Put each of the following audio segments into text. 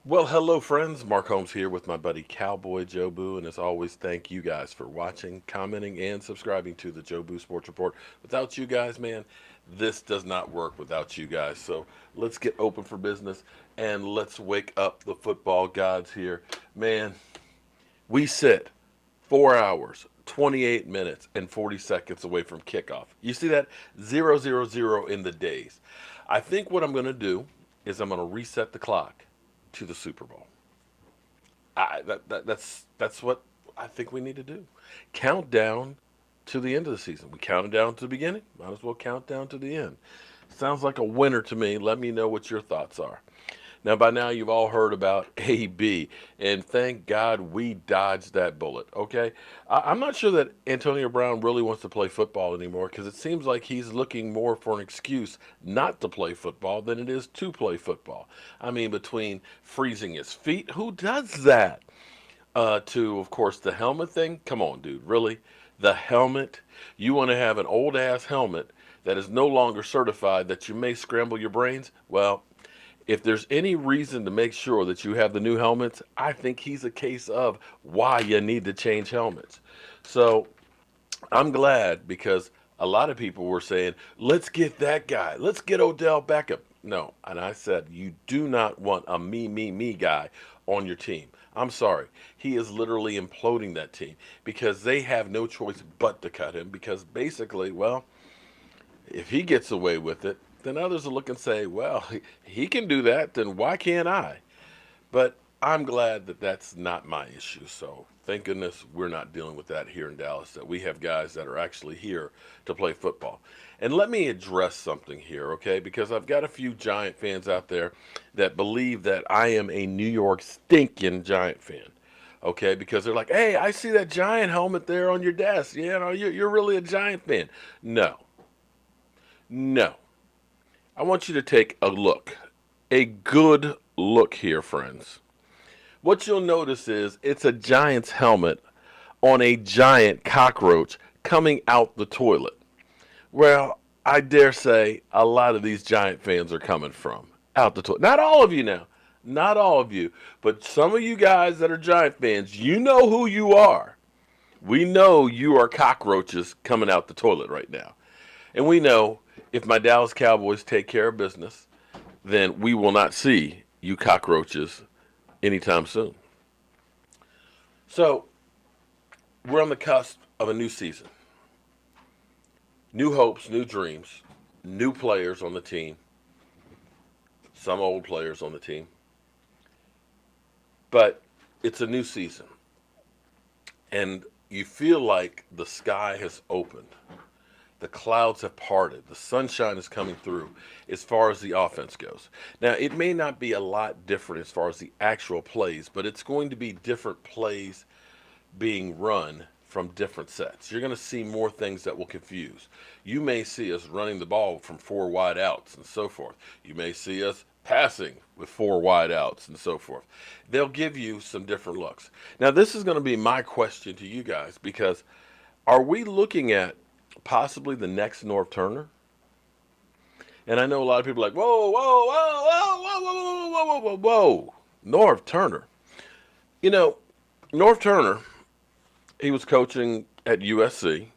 Well, hello, friends. Mark Holmes here with my buddy Cowboy Joe Boo. And as always, thank you guys for watching, commenting, and subscribing to the Joe Boo Sports Report. Without you guys, man, this does not work without you guys. So let's get open for business and let's wake up the football gods here. Man, we sit 4 hours, 28 minutes, and 40 seconds away from kickoff. You see that? 0, 0, 0 in the days. I think what I'm going to do is I'm going to reset the clock to the Super Bowl. That's what I think we need to do. Count down to the end of the season. We counted down to the beginning. Might as well count down to the end. Sounds like a winner to me. Let me know what your thoughts are. Now, by now, you've all heard about AB, and thank God we dodged that bullet, okay? I'm not sure that Antonio Brown really wants to play football anymore because it seems like he's looking more for an excuse not to play football than it is to play football. I mean, between freezing his feet, who does that? To, of course, the helmet thing. Come on, dude, really? The helmet? You want to have an old ass helmet that is no longer certified that you may scramble your brains? Well, if there's any reason to make sure that you have the new helmets, I think he's a case of why you need to change helmets. So I'm glad because a lot of people were saying, let's get that guy. Let's get Odell Beckham. No. And I said, you do not want a me guy on your team. I'm sorry. He is literally imploding that team because they have no choice but to cut him because basically, well, if he gets away with it, then others will look and say, well, he can do that, then why can't I? But I'm glad that that's not my issue. So thank goodness we're not dealing with that here in Dallas, that we have guys that are actually here to play football. And let me address something here, okay? Because I've got a few Giant fans out there that believe that I am a New York stinking Giant fan. Okay, because they're like, hey, I see that Giant helmet there on your desk. You know, you're really a Giant fan. No, no. I want you to take a look, a good look here, friends. What you'll notice is it's a Giant's helmet on a giant cockroach coming out the toilet. Well, I dare say a lot of these Giant fans are coming from out the toilet. Not all of you now, not all of you, but some of you guys that are Giant fans, you know who you are. We know you are cockroaches coming out the toilet right now. And we know if my Dallas Cowboys take care of business, then we will not see you cockroaches anytime soon. So we're on the cusp of a new season. New hopes, new dreams, new players on the team, some old players on the team. But it's a new season. And you feel like the sky has opened. The clouds have parted. The sunshine is coming through as far as the offense goes. Now, it may not be a lot different as far as the actual plays, but it's going to be different plays being run from different sets. You're going to see more things that will confuse. You may see us running the ball from four wide outs and so forth. You may see us passing with four wide outs and so forth. They'll give you some different looks. Now, this is going to be my question to you guys because are we looking at possibly the next Norv Turner? And I know a lot of people are like, whoa, whoa, whoa, whoa, whoa, whoa, whoa, whoa, whoa, whoa, Norv Turner. You know, Norv Turner, he was coaching at USC.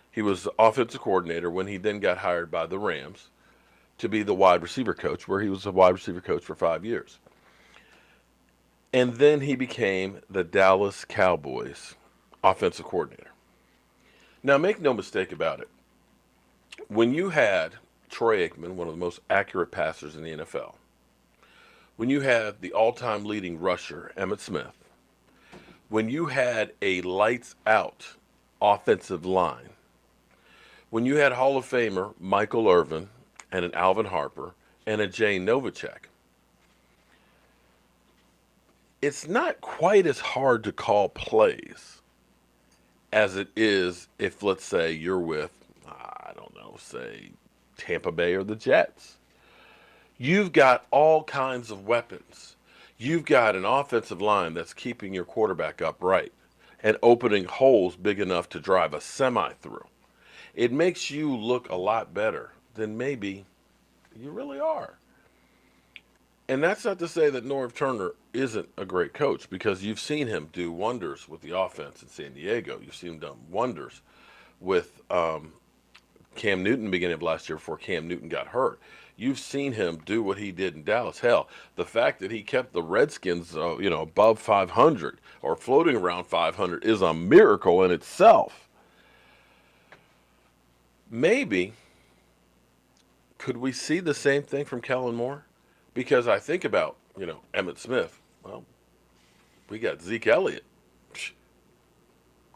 He was offensive coordinator when he then got hired by the Rams to be the wide receiver coach, where he was a wide receiver coach for 5 years. And then he became the Dallas Cowboys offensive coordinator. Now, make no mistake about it. When you had Troy Aikman, one of the most accurate passers in the NFL, when you had the all-time leading rusher, Emmitt Smith, when you had a lights-out offensive line, when you had Hall of Famer Michael Irvin and an Alvin Harper and a Jay Novacek, it's not quite as hard to call plays as it is if, let's say, you're with, I don't know, say Tampa Bay or the Jets. You've got all kinds of weapons. You've got an offensive line that's keeping your quarterback upright and opening holes big enough to drive a semi through. It makes you look a lot better than maybe you really are. And that's not to say that Norv Turner isn't a great coach, because you've seen him do wonders with the offense in San Diego. You've seen him do wonders with Cam Newton beginning of last year before Cam Newton got hurt. You've seen him do what he did in Dallas. Hell, the fact that he kept the Redskins, above 500 or floating around 500 is a miracle in itself. Maybe could we see the same thing from Kellen Moore? Because I think about, Emmitt Smith. Well, we got Zeke Elliott.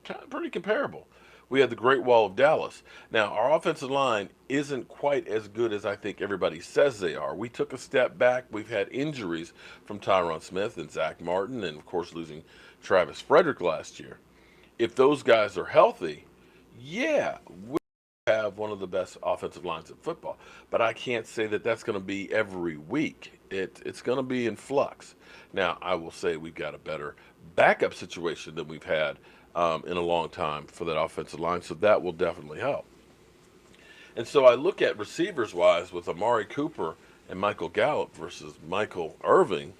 Kind of pretty comparable. We had the Great Wall of Dallas. Now, our offensive line isn't quite as good as I think everybody says they are. We took a step back. We've had injuries from Tyron Smith and Zach Martin, and, of course, losing Travis Frederick last year. If those guys are healthy, yeah, we have one of the best offensive lines in football. But I can't say that that's going to be every week. It's going to be in flux. Now, I will say we've got a better backup situation than we've had in a long time for that offensive line, so that will definitely help. And so I look at receivers-wise with Amari Cooper and Michael Gallup versus Michael Irving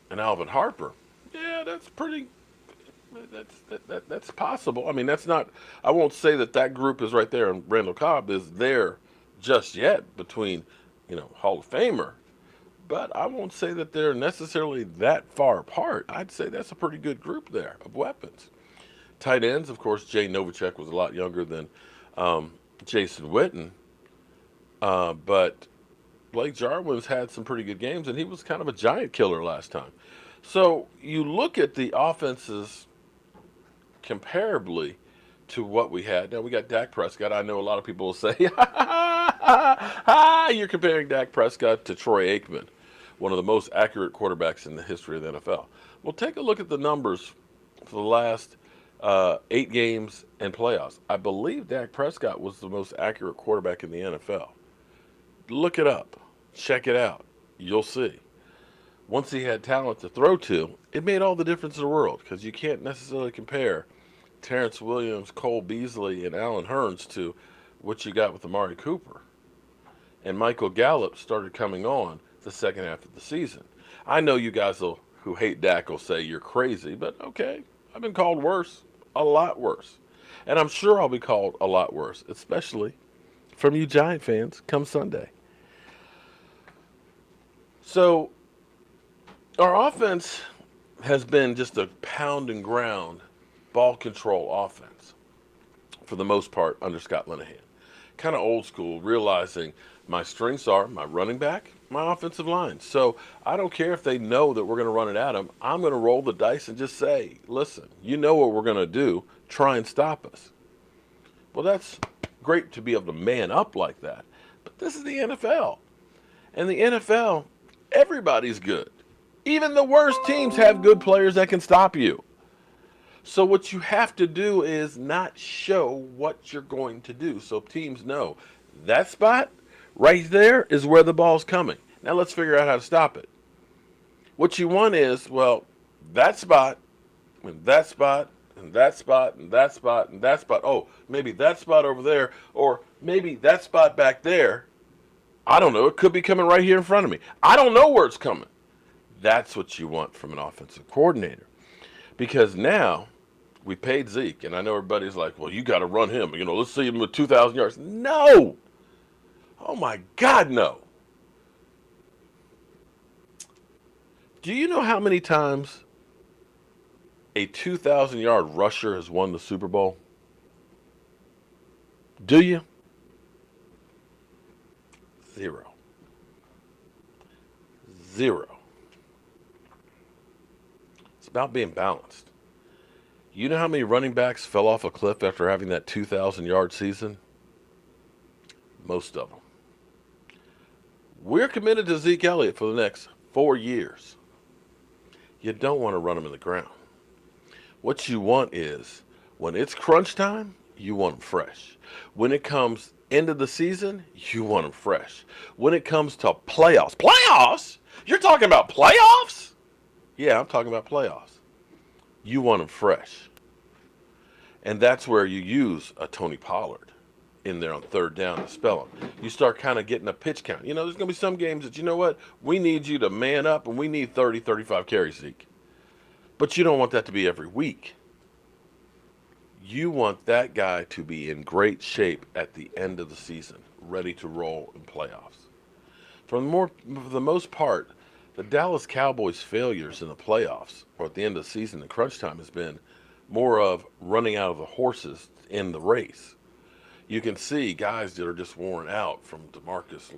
and Alvin Harper. Yeah, that's pretty. That's possible. I mean, that's not. I won't say that group is right there, and Randall Cobb is there just yet between, Hall of Famer. But I won't say that they're necessarily that far apart. I'd say that's a pretty good group there of weapons. Tight ends, of course, Jay Novacek was a lot younger than Jason Witten. But Blake Jarwin's had some pretty good games, and he was kind of a giant killer last time. So you look at the offenses comparably to what we had. Now, we got Dak Prescott. I know a lot of people will say, you're comparing Dak Prescott to Troy Aikman, one of the most accurate quarterbacks in the history of the NFL. Well, take a look at the numbers for the last 8 games and playoffs. I believe Dak Prescott was the most accurate quarterback in the NFL. Look it up. Check it out. You'll see. Once he had talent to throw to, it made all the difference in the world, because you can't necessarily compare Terrence Williams, Cole Beasley, and Allen Hurns to what you got with Amari Cooper. And Michael Gallup started coming on the second half of the season. I know you guys who hate Dak will say you're crazy, but okay, I've been called worse, a lot worse. And I'm sure I'll be called a lot worse, especially from you Giant fans come Sunday. So our offense has been just a pound and ground ball control offense for the most part under Scott Linehan. Kind of old school, realizing my strengths are my running back, my offensive line. So I don't care if they know that we're going to run it at them. I'm going to roll the dice and just say, listen, you know what we're going to do. Try and stop us. Well, that's great to be able to man up like that. But this is the NFL. And the NFL, everybody's good. Even the worst teams have good players that can stop you. So what you have to do is not show what you're going to do, so teams know that spot right there is where the ball's coming. Now let's figure out how to stop it. What you want is, well, that spot, and that spot, and that spot, and that spot, and that spot. Oh, maybe that spot over there, or maybe that spot back there. I don't know. It could be coming right here in front of me. I don't know where it's coming. That's what you want from an offensive coordinator. Because now we paid Zeke, and I know everybody's like, well, you got to run him. Let's see him with 2,000 yards. No. Oh, my God, no. Do you know how many times a 2,000-yard rusher has won the Super Bowl? Do you? 0. 0. It's about being balanced. You know how many running backs fell off a cliff after having that 2,000-yard season? Most of them. We're committed to Zeke Elliott for the next 4 years. You don't want to run him in the ground. What you want is, when it's crunch time, you want him fresh. When it comes end of the season, you want him fresh. When it comes to playoffs. Playoffs? You're talking about playoffs? Yeah, I'm talking about playoffs. You want them fresh. And that's where you use a Tony Pollard. in there on third down to spell them. You start kind of getting a pitch count. You know, there's going to be some games that, you know what, we need you to man up and we need 30, 35 carries, Zeke. But you don't want that to be every week. You want that guy to be in great shape at the end of the season, ready to roll in playoffs. For the most part, the Dallas Cowboys' failures in the playoffs or at the end of the season in crunch time has been more of running out of the horses in the race. You can see guys that are just worn out from Demarcus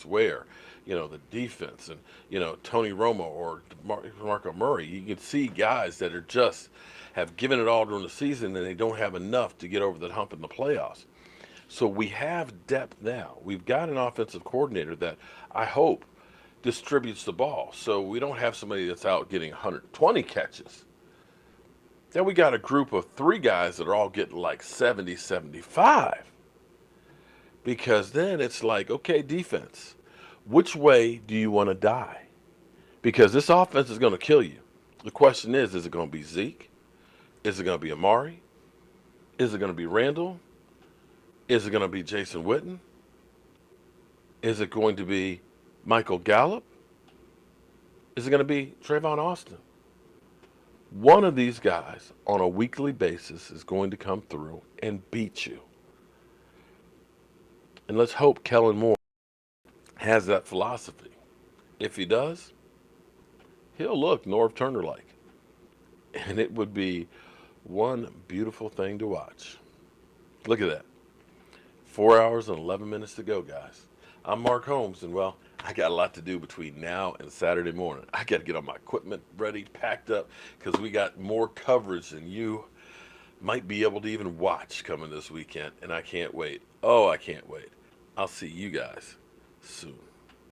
Ware, you know, the defense, and, you know, Tony Romo or DeMarco Murray. You can see guys that are just have given it all during the season and they don't have enough to get over the hump in the playoffs. So we have depth now. We've got an offensive coordinator that I hope distributes the ball. So we don't have somebody that's out getting 120 catches. Then we got a group of 3 guys that are all getting like 70, 75. Because then it's like, okay, defense, which way do you want to die? Because this offense is going to kill you. The question is it going to be Zeke? Is it going to be Amari? Is it going to be Randall? Is it going to be Jason Witten? Is it going to be Michael Gallup? Is it going to be Trayvon Austin? One of these guys on a weekly basis is going to come through and beat you. And let's hope Kellen Moore has that philosophy. If he does, he'll look Norv Turner like. And it would be one beautiful thing to watch. Look at that. 4 hours and 11 minutes to go, guys. I'm Mark Holmes, and well, I got a lot to do between now and Saturday morning. I got to get all my equipment ready, packed up, because we got more coverage than you might be able to even watch coming this weekend, and I can't wait. Oh, I can't wait. I'll see you guys soon.